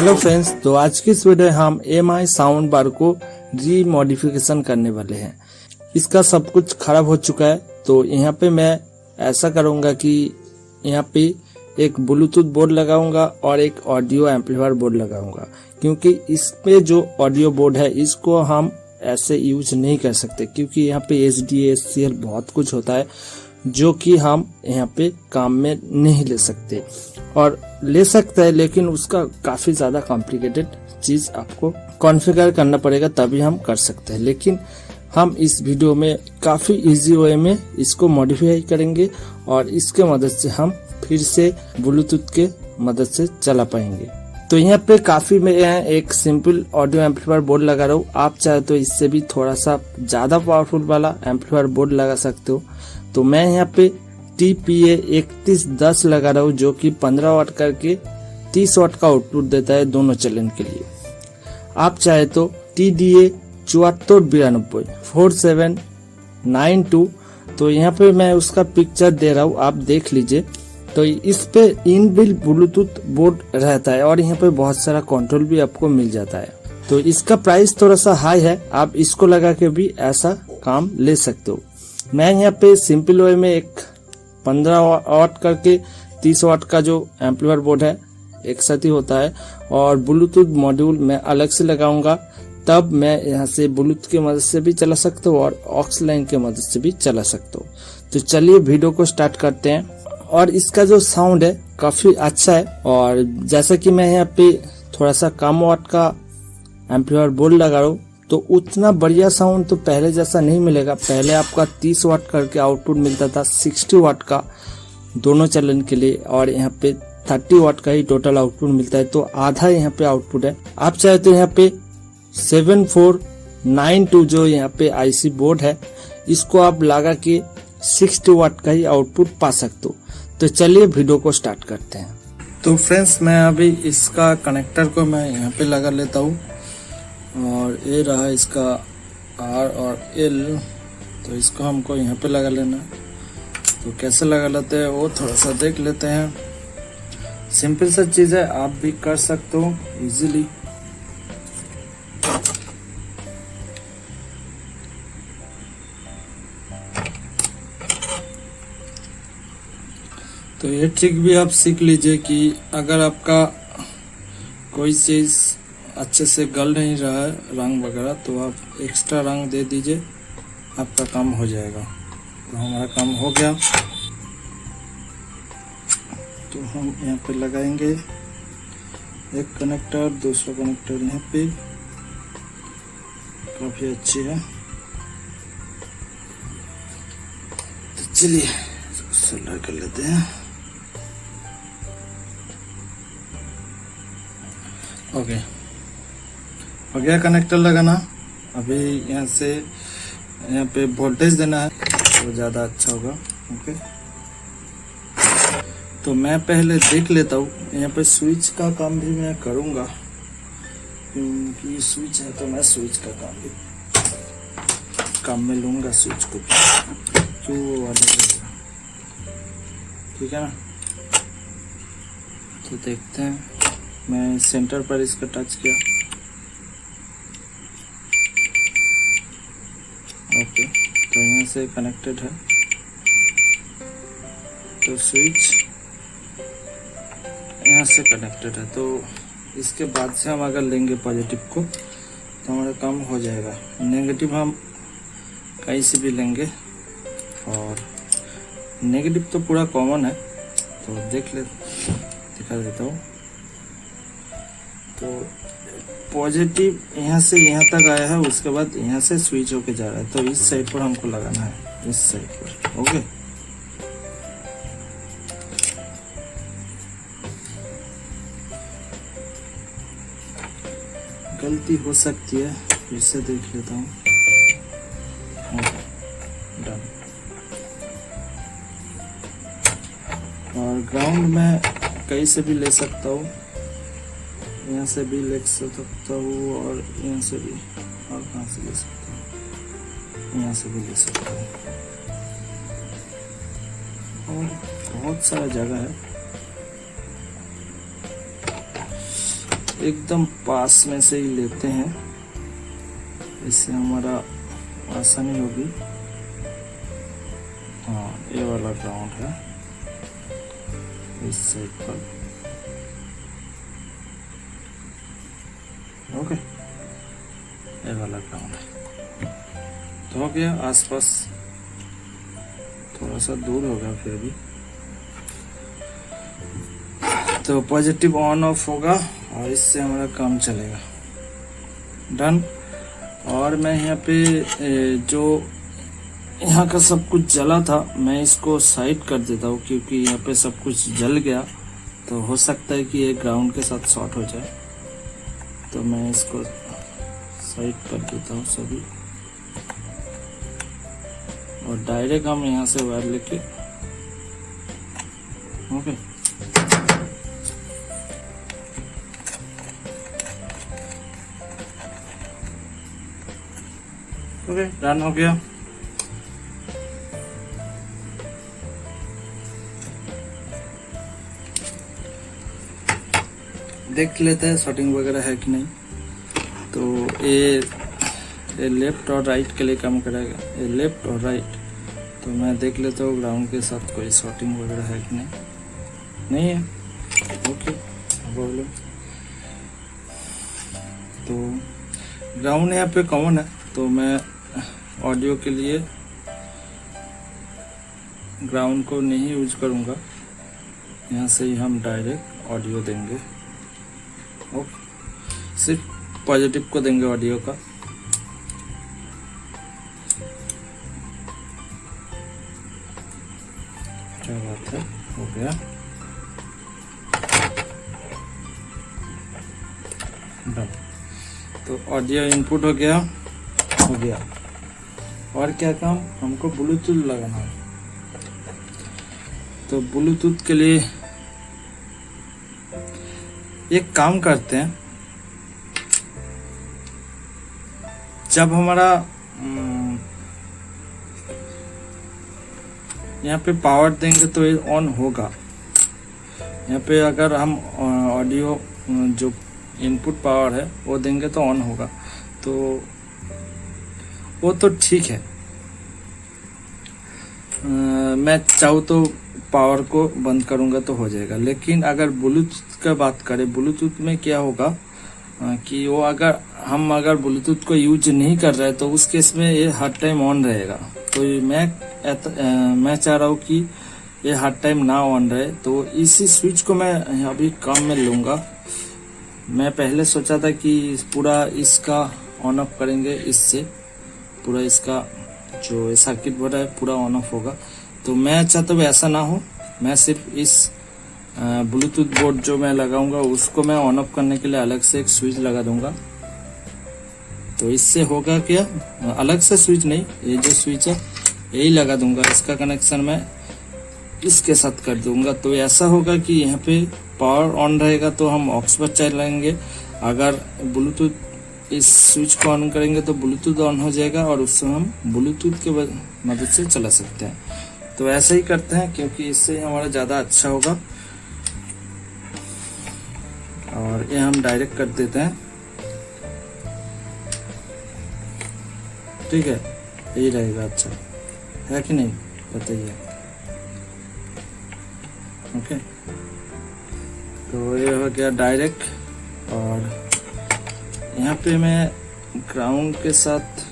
Hello friends, तो आज की इस वीडियो में हम EMI साउंड बार को री मॉडिफिकेशन करने वाले हैं। इसका सब कुछ खराब हो चुका है, तो यहाँ पे मैं ऐसा करूँगा कि यहाँ पे एक ब्लूटूथ बोर्ड लगाऊंगा और एक ऑडियो एम्पलीफायर बोर्ड लगाऊंगा, क्योंकि इस पे जो ऑडियो बोर्ड है इसको हम ऐसे यूज नहीं कर सकते, क्योंकि यहाँ पे HD SCL बहुत कुछ होता है जो कि हम यहाँ पे काम में नहीं ले सकते, और ले सकते हैं लेकिन उसका काफी ज्यादा कॉम्प्लिकेटेड चीज आपको कॉन्फ़िगर करना पड़ेगा, तभी हम कर सकते हैं। लेकिन हम इस वीडियो में काफी इजी वे में इसको मॉडिफाई करेंगे और इसके मदद से हम फिर से ब्लूटूथ के मदद से चला पाएंगे। तो यहाँ पे काफी मैं एक सिंपल ऑडियो एम्पलीफायर बोर्ड लगा रहा हूँ। आप चाहे तो इससे भी थोड़ा सा ज्यादा पावरफुल वाला एम्पलीफायर बोर्ड लगा सकते हो। तो मैं यहाँ पे TPA 3110 लगा रहा हूँ, जो कि 15 वाट करके 30 वाट का आउटपुट देता है दोनों चैनल के लिए। आप चाहे तो TDA 7492 4792, तो यहाँ पे मैं उसका पिक्चर दे रहा हूँ, आप देख लीजिए। तो इस पे इनबिल्ट ब्लूटूथ बोर्ड रहता है और यहाँ पे बहुत सारा कंट्रोल भी आपको मिल जाता है। तो इसका प्राइस थोड़ा सा हाई है, आप इसको लगा के भी ऐसा काम ले सकते हो। मैं यहाँ पे सिंपल वे में एक 15 वाट करके 30 वाट का जो एम्पलीफायर बोर्ड है एक साथ ही होता है, और ब्लूटूथ मॉड्यूल मैं अलग से लगाऊंगा, तब मैं यहाँ से ब्लूटूथ की मदद से भी चला सकता हूँ और ऑक्स लाइन की मदद से भी चला सकता हूँ। तो चलिए वीडियो को स्टार्ट करते हैं। और इसका जो साउंड है काफी अच्छा है, और जैसा कि मैं यहाँ पे थोड़ा सा कम वाट का एम्पलीफायर बोर्ड लगा रहा हूँ, तो उतना बढ़िया साउंड तो पहले जैसा नहीं मिलेगा। पहले आपका 30 वाट करके आउटपुट मिलता था, 60 वाट का दोनों चैनल के लिए, और यहाँ पे 30 वाट का ही टोटल आउटपुट मिलता है, तो आधा यहाँ पे आउटपुट है। आप चाहे तो यहाँ पे 7492 जो यहाँ पे IC बोर्ड है, इसको आप लगा के 60 वाट का ही आउटपुट पा सकते हो। तो चलिए वीडियो को स्टार्ट करते हैं। तो फ्रेंड्स, मैं अभी इसका कनेक्टर को मैं यहाँ पे लगा लेता हूँ, और ये रहा इसका R और L, तो इसको हमको यहाँ पे लगा लेना। तो कैसे लगा लेते हैं वो थोड़ा सा देख लेते हैं। सिंपल सा चीज़ है, आप भी कर सकते हो इजीली। तो ये ट्रिक भी आप सीख लीजिए कि अगर आपका कोई चीज़ अच्छे से गल नहीं रहा है रंग वगैरह, तो आप एक्स्ट्रा रंग दे दीजिए, आपका काम हो जाएगा। तो हमारा काम हो गया, तो हम यहाँ पे लगाएंगे एक कनेक्टर, दूसरा कनेक्टर यहाँ पे काफ़ी अच्छी है। तो चलिए सोल्डर कर लेते हैं। ओके, हो गया कनेक्टर लगाना। अभी यहाँ से यहाँ पे वोल्टेज देना है, तो ज़्यादा अच्छा होगा। ओके, तो मैं पहले देख लेता हूँ। यहाँ पे स्विच का काम भी मैं करूँगा, क्योंकि स्विच है तो मैं स्विच का काम में लूँगा। स्विच को जो वाले, ठीक है ना। तो देखते हैं, मैं सेंटर पर इसका टच किया। ओके, तो यहाँ से कनेक्टेड है, तो स्विच यहाँ से कनेक्टेड है। तो इसके बाद से हम अगर लेंगे पॉजिटिव को, तो हमारा काम हो जाएगा। नेगेटिव हम कहीं से भी लेंगे, और नेगेटिव तो पूरा कॉमन है, तो दिखा देता हूँ। तो पॉजिटिव यहाँ से यहाँ तक आया है, उसके बाद यहाँ से स्विच होके जा रहा है, तो इस साइड पर हमको लगाना है, इस साइड पर। ओके, गलती हो सकती है, फिर से देख लेता हूँ। डन। और ग्राउंड में कहीं से भी ले सकता हूँ, यहाँ से भी ले सकता हूँ, और यहाँ से भी, और कहाँ से ले सकता हूँ, यहाँ से भी ले सकता हूँ, और बहुत सारा जगह है। एकदम पास में से ही लेते हैं, इससे हमारा आसानी होगी। हाँ, ये वाला ग्राउंड है इस साइड पर। ओके, ये वाला ग्राउंड है। तो हो गया, आसपास थोड़ा सा दूर होगा फिर भी। तो पॉजिटिव ऑन ऑफ होगा और इससे हमारा काम चलेगा। डन। और मैं यहाँ पे जो यहाँ का सब कुछ जला था, मैं इसको साइड कर देता हूँ, क्योंकि यहाँ पे सब कुछ जल गया तो हो सकता है कि ये ग्राउंड के साथ शॉर्ट हो जाए। तो मैं इसको साइड कर देता हूँ सभी, और डायरेक्ट हम यहाँ से वायर लेके ओके। ओके, डन हो गया। देख लेते हैं शॉर्टिंग वगैरह है कि नहीं। तो ये लेफ्ट और राइट के लिए काम करेगा, ये लेफ्ट और राइट। तो मैं देख लेता हूँ ग्राउंड के साथ कोई शॉर्टिंग वगैरह है कि नहीं है। Okay, problem. तो ग्राउंड यहाँ पे कॉमन है, तो मैं ऑडियो के लिए ग्राउंड को नहीं यूज करूँगा, यहाँ से ही हम डायरेक्ट ऑडियो देंगे। ओके, सिर्फ पॉजिटिव को देंगे ऑडियो का। क्या बात है, हो गया। डन। तो ऑडियो इनपुट हो गया। और क्या काम, हमको ब्लूटूथ लगाना है। तो ब्लूटूथ के लिए एक काम करते हैं, जब हमारा यहाँ पे पावर देंगे तो ये ऑन होगा। यहाँ पे अगर हम ऑडियो जो इनपुट पावर है वो देंगे तो ऑन होगा, तो वो तो ठीक है। मैं चाहूँ तो पावर को बंद करूँगा तो हो जाएगा। लेकिन अगर ब्लूटूथ का बात करें, ब्लूटूथ में क्या होगा कि वो अगर ब्लूटूथ को यूज नहीं कर रहे तो उस केस में ये हर टाइम ऑन रहेगा। तो मैं चाह रहा हूँ कि ये हर टाइम ना ऑन रहे, तो इसी स्विच को मैं अभी काम में लूँगा। मैं पहले सोचा था कि पूरा इसका ऑन ऑफ करेंगे, इससे पूरा इसका जो सर्किट बोर्ड है पूरा ऑन ऑफ होगा। तो मैं चाहता हूँ ऐसा ना हो, मैं सिर्फ इस ब्लूटूथ बोर्ड जो मैं लगाऊंगा उसको मैं ऑन ऑफ करने के लिए अलग से एक स्विच लगा दूंगा। तो इससे होगा क्या, अलग से स्विच नहीं, ये जो स्विच है यही लगा दूंगा, इसका कनेक्शन मैं इसके साथ कर दूंगा। तो ऐसा होगा कि यहाँ पे पावर ऑन रहेगा तो हम ऑक्स पर चलाएंगे, अगर ब्लूटूथ इस स्विच को ऑन करेंगे तो ब्लूटूथ ऑन हो जाएगा और उससे हम ब्लूटूथ के मदद से चला सकते हैं। तो ऐसा ही करते हैं, क्योंकि इससे हमारा ज़्यादा अच्छा होगा। और ये हम डायरेक्ट कर देते हैं, ठीक है, यही रहेगा। अच्छा है कि नहीं, बताइए। ओके, तो ये हो गया डायरेक्ट। और यहाँ पे मैं ग्राउंड के साथ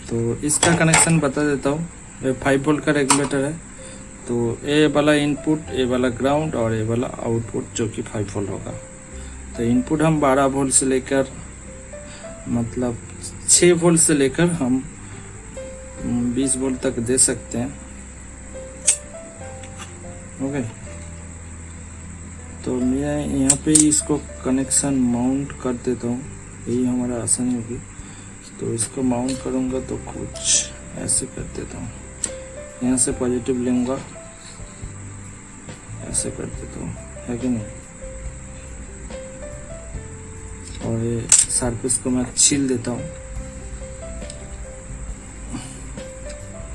तो इसका कनेक्शन बता देता हूँ। ये 5 वोल्ट का रेगुलेटर है, तो ये वाला इनपुट, ये वाला ग्राउंड और ये वाला आउटपुट जो कि 5 वोल्ट होगा। तो इनपुट हम 12 वोल्ट से लेकर मतलब 6 वोल्ट से लेकर हम 20 वोल्ट तक दे सकते हैं। ओके, तो मैं यहाँ पे इसको कनेक्शन माउंट कर देता हूँ, यही हमारा आसानी होगी। तो इसको माउंट करूँगा तो कुछ ऐसे कर देता हूँ, यहाँ से पॉजिटिव लूँगा, ऐसे कर देता हूँ, है कि नहीं। और ये सरफेस को मैं छील देता हूँ,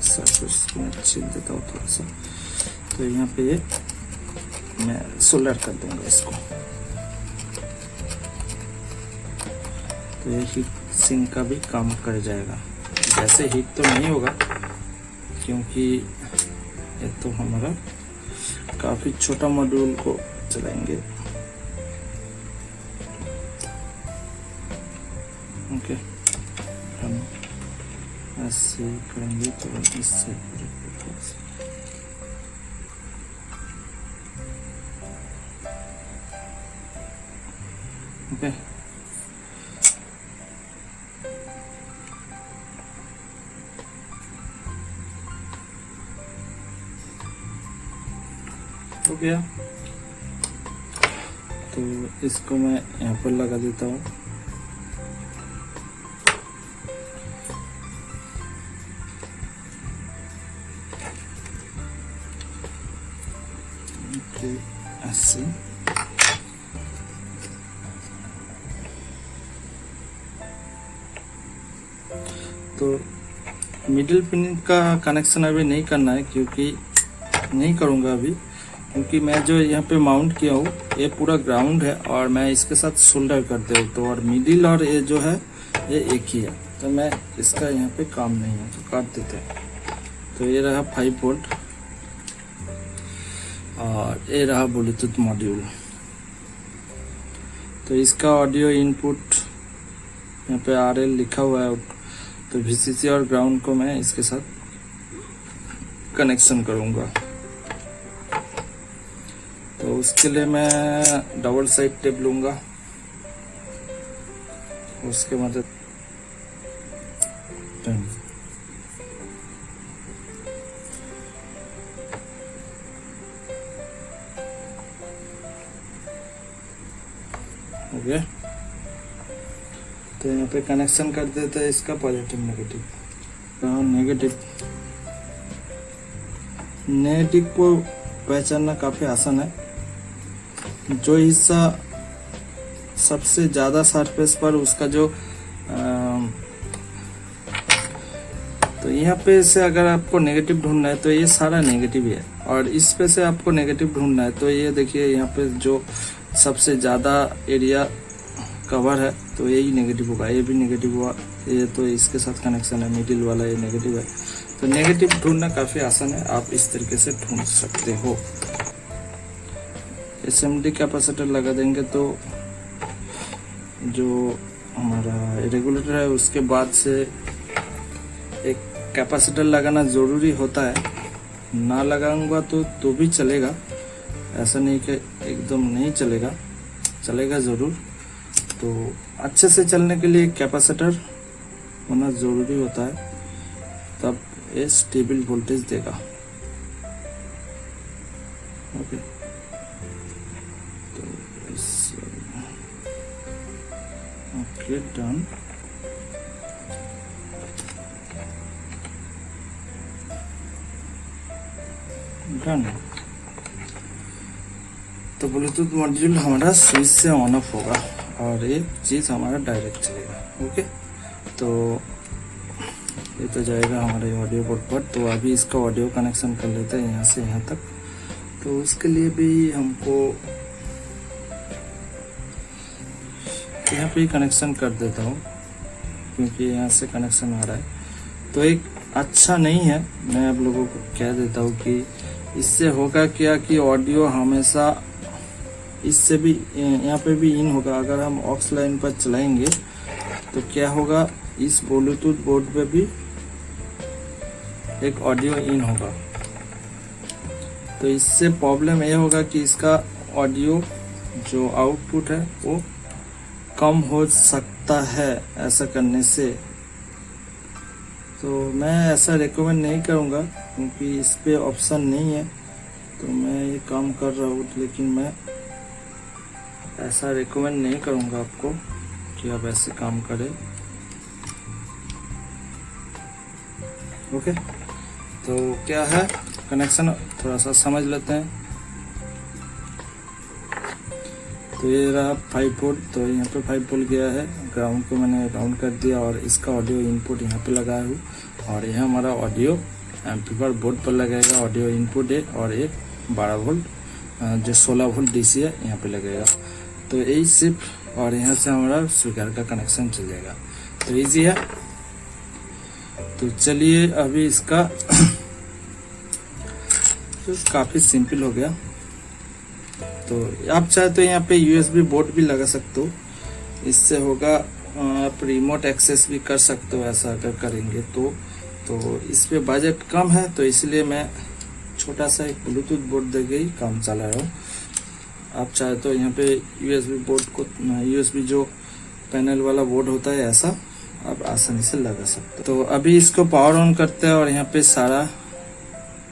सरफेस को मैं छील देता हूँ थोड़ा सा। तो यहाँ पे ये मैं सोल्डर कर दूंगा इसको। तो ये हीट सिंक का भी काम कर जाएगा। वैसे हीट तो नहीं होगा क्योंकि ये तो हमारा काफी छोटा मॉड्यूल को चलाएंगे। ओके, हम ऐसे करेंगे तो इससे ओके। हो गया, तो इसको मैं यहाँ पर लगा देता हूँ। ऐसे तो मिडिल पिन का कनेक्शन अभी नहीं करना है, क्योंकि नहीं करूँगा अभी, क्योंकि मैं जो यहाँ पे माउंट किया हूँ ये पूरा ग्राउंड है और मैं इसके साथ सोल्डर करते हूँ। तो और मिडिल और ये जो है ये एक ही है, तो मैं इसका यहाँ पे काम नहीं है, तो काट देते हैं। तो ये रहा 5 वोल्ट और ये रहा ब्लूटूथ मॉड्यूल। तो इसका ऑडियो इनपुट यहाँ पे RL लिखा हुआ है, तो VCC और ग्राउंड को मैं इसके साथ कनेक्शन करूँगा। तो उसके लिए मैं डबल साइड टेप लूँगा, उसके मदद हो गया। तो यहाँ पे कनेक्शन कर देते हैं इसका पॉजिटिव नेगेटिव। नेगेटिव को पहचानना काफी आसान है। जो हिस्सा सबसे ज्यादा सरफेस पर उसका जो तो यहाँ पे से अगर आपको नेगेटिव ढूंढना है तो ये सारा नेगेटिव है, और इस पे से आपको नेगेटिव ढूंढना है तो ये देखिए यहाँ पे जो सबसे ज्यादा एरिया कवर है तो यही नेगेटिव होगा। ये भी नेगेटिव हुआ, ये तो इसके साथ कनेक्शन है, मिडिल वाला ये नेगेटिव है। तो नेगेटिव ढूंढना काफी आसान है, आप इस तरीके से ढूंढ सकते हो। SMD कैपेसिटर लगा देंगे तो जो हमारा रेगुलेटर है उसके बाद से एक कैपेसिटर लगाना ज़रूरी होता है। ना लगाऊंगा तो भी चलेगा, ऐसा नहीं कि एकदम नहीं चलेगा, चलेगा ज़रूर। तो अच्छे से चलने के लिए कैपेसिटर होना ज़रूरी होता है, तब ये स्टेबल वोल्टेज देगा। ओके, तो ओके डन। डन। तो ब्लूटूथ मॉड्यूल हमारा स्विच से ऑन ऑफ होगा और ये चीज़ हमारा डायरेक्ट चलेगा। ओके, तो ये तो जाएगा हमारे ऑडियो पोर्ट पर। तो अभी इसका ऑडियो कनेक्शन कर लेते हैं यहाँ से यहाँ तक। तो उसके लिए भी हमको यहाँ पे कनेक्शन कर देता हूँ, क्योंकि यहाँ से कनेक्शन आ रहा है तो एक अच्छा नहीं है। मैं आप लोगों को कह देता हूँ कि इससे होगा क्या कि ऑडियो हमेशा इससे भी यहाँ पे भी इन होगा। अगर हम ऑक्स लाइन पर चलाएंगे तो क्या होगा, इस ब्लूटूथ बोर्ड पे भी एक ऑडियो इन होगा। तो इससे प्रॉब्लम ये होगा कि इसका ऑडियो जो आउटपुट है वो कम हो सकता है ऐसा करने से। तो मैं ऐसा रेकमेंड नहीं करूँगा, क्योंकि इस पे ऑप्शन नहीं है। तो मैं ये काम कर रहा हूँ, लेकिन मैं ऐसा रेकमेंड नहीं करूँगा आपको कि आप ऐसे काम करें। ओके, तो क्या है कनेक्शन थोड़ा सा समझ लेते हैं। तो ये रहा 5 वोल्ट। तो यहाँ पे 5 वोल्ट गया है, ग्राउंड को मैंने राउंड कर दिया और इसका ऑडियो इनपुट यहाँ पे लगाया हूँ। और यह हमारा ऑडियो एम्पलीफायर बोर्ड पर लगेगा, ऑडियो इनपुट है। और ये 12 वोल्ट जो 16 वोल्ट डीसी है यहाँ पे लगेगा। तो यही सिर्फ, और यहाँ से हमारा स्पीकर का कनेक्शन चल जाएगा। तो इजी है। तो चलिए अभी इसका तो काफ़ी सिंपल हो गया। तो आप चाहे तो यहाँ पे USB बोर्ड भी लगा सकते हो, इससे होगा आप रिमोट एक्सेस भी कर सकते हो ऐसा अगर करेंगे तो इस पे बजट कम है, तो इसलिए मैं छोटा सा एक ब्लूटूथ बोर्ड दे के ही काम चला रहा हूँ। आप चाहे तो यहाँ पे USB बोर्ड को, USB जो पैनल वाला बोर्ड होता है ऐसा आप आसानी से लगा सकते हो। तो अभी इसको पावर ऑन करते हैं और यहाँ पे सारा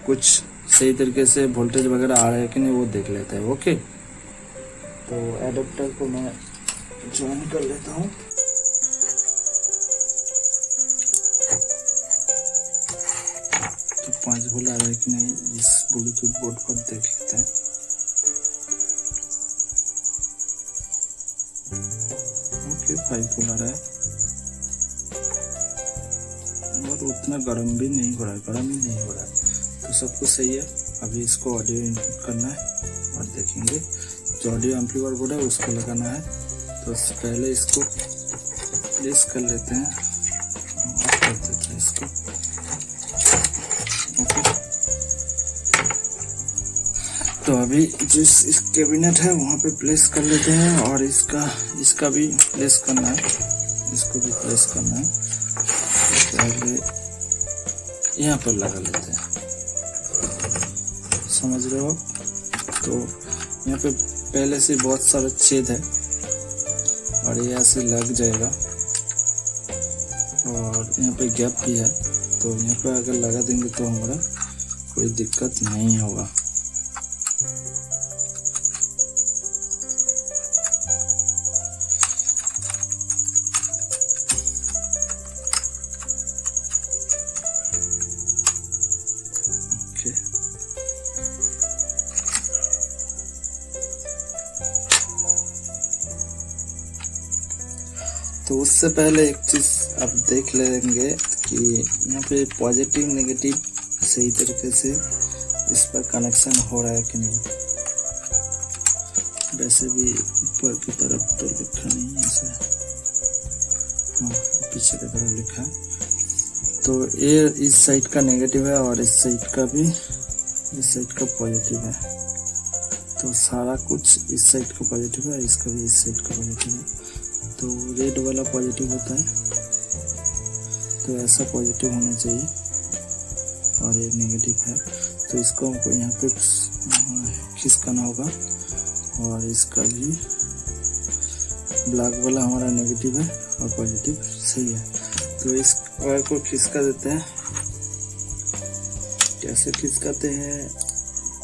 कुछ सही तरीके से वोल्टेज वगैरह आ रहा है कि नहीं वो देख लेते हैं। ओके, तो एडाप्टर को मैं ज्वाइन कर लेता हूँ। तो 5 वोल्ट आ रहा है कि नहीं इस ब्लूटूथ बोर्ड पर देख लेते हैं। ओके, 5 वोल्ट आ रहा है और उतना गर्म भी नहीं हो रहा है, गर्म ही नहीं हो रहा है, तो सब कुछ सही है। अभी इसको ऑडियो इनपुट करना है और देखेंगे। जो ऑडियो एम्पलीफायर बोर्ड है उसको लगाना है। तो पहले इसको प्लेस कर लेते हैं, ऑफ कर देते हैं इसको। ओके, तो अभी जो इस कैबिनेट है वहाँ पे प्लेस कर लेते हैं और इसका भी प्लेस करना है, इसको भी प्लेस करना है। तो पहले यहाँ पर लगा लेते हैं, समझ रहे हो। तो यहाँ पे पहले से बहुत सारा छेद है और ये ऐसे लग जाएगा और यहाँ पे गैप भी है। तो यहाँ पे अगर लगा देंगे तो हमारा कोई दिक्कत नहीं होगा। ओके, तो उससे पहले एक चीज आप देख लेंगे कि यहाँ पे पॉजिटिव नेगेटिव सही तरीके से इस पर कनेक्शन हो रहा है कि नहीं। वैसे भी ऊपर की तरफ तो लिखा नहीं है ऐसे, हाँ पीछे की तरफ लिखा है। तो ये इस साइड का नेगेटिव है और इस साइड का भी, इस साइड का पॉजिटिव है। तो सारा कुछ इस साइड का पॉजिटिव है, इसका भी इस साइड का पॉजिटिव है। तो रेड वाला पॉजिटिव होता है, तो ऐसा पॉजिटिव होना चाहिए और ये नेगेटिव है। तो इसको हमको यहाँ पे खिसकाना होगा और इसका भी ब्लैक वाला हमारा नेगेटिव है और पॉजिटिव सही है। तो इस वायर को खिसका देते हैं। कैसे खिसकाते हैं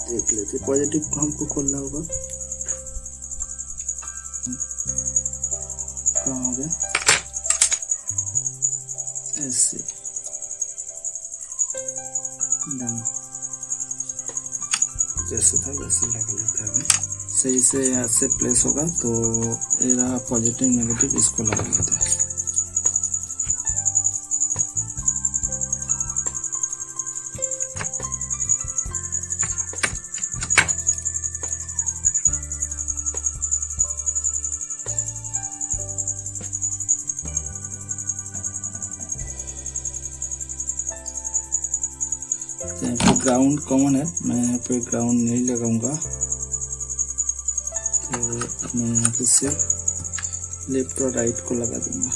देख लेते। पॉजिटिव को हमको खोलना होगा। कहाँ हो गया, ऐसे डन, जैसे था वैसे लगा लेते हैं। अभी सही से ऐसे प्लेस होगा। तो ये रहा पॉजिटिव नेगेटिव, इसको लगा लेते हैं। यहाँ पे ग्राउंड कॉमन है, मैं यहाँ पे ग्राउंड नहीं लगाऊंगा। तो मैं यहाँ पे सिर्फ लेफ्ट और राइट को लगा दूंगा।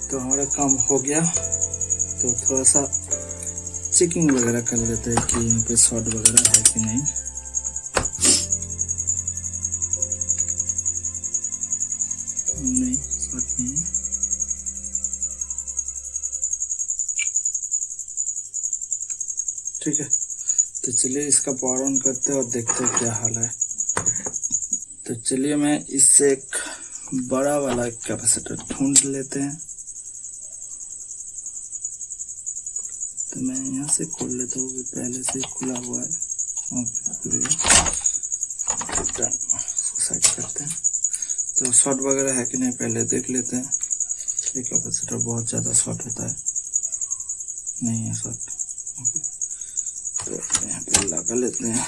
तो हमारा काम हो गया। तो थोड़ा सा चेकिंग वगैरह कर लेते हैं कि यहाँ पे शॉर्ट वगैरह है कि नहीं। नहीं, शॉर्ट नहीं है। ठीक है, तो चलिए इसका पावर ऑन करते हैं और देखते हैं क्या हाल है। तो चलिए मैं इससे एक बड़ा वाला कैपेसिटर ढूंढ लेते हैं। तो मैं यहाँ से खोल लेता हूँ, पहले से खुला हुआ है। साइड करते हैं। तो शॉर्ट वगैरह है कि नहीं पहले देख लेते हैं। ये कैपेसिटर बहुत ज़्यादा शॉर्ट होता है, नहीं है शॉर्ट। ओके, तो यहाँ पे लगा लेते हैं,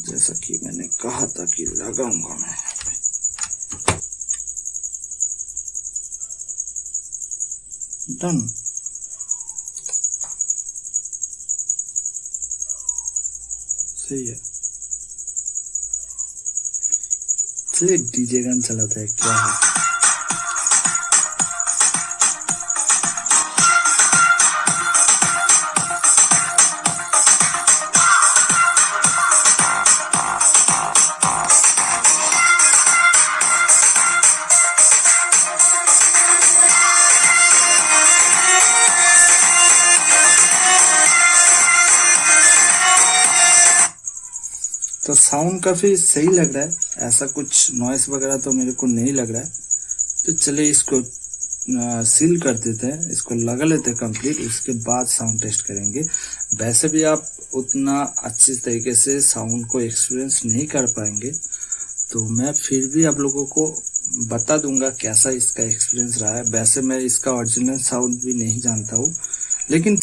जैसा कि मैंने कहा था कि लगाऊंगा मैं। डन। सही है। चलिए डीजे गान चलाता है, क्या है। तो साउंड काफी सही लग रहा है, ऐसा कुछ नॉइस वगैरह तो मेरे को नहीं लग रहा है। तो चलिए इसको सील कर देते हैं, इसको लगा लेते हैं कंप्लीट, उसके बाद साउंड टेस्ट करेंगे। वैसे भी आप उतना अच्छी तरीके से साउंड को एक्सपीरियंस नहीं कर पाएंगे, तो मैं फिर भी आप लोगों को बता दूंगा कैसा इसका एक्सपीरियंस रहा है। वैसे मैं इसका ओरिजिनल साउंड भी नहीं जानता हूँ, लेकिन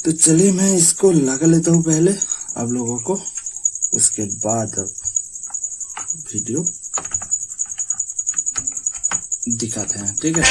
तो चलिए मैं इसको लगा लेता हूँ पहले आप लोगों को, उसके बाद अब वीडियो दिखाते हैं, ठीक है।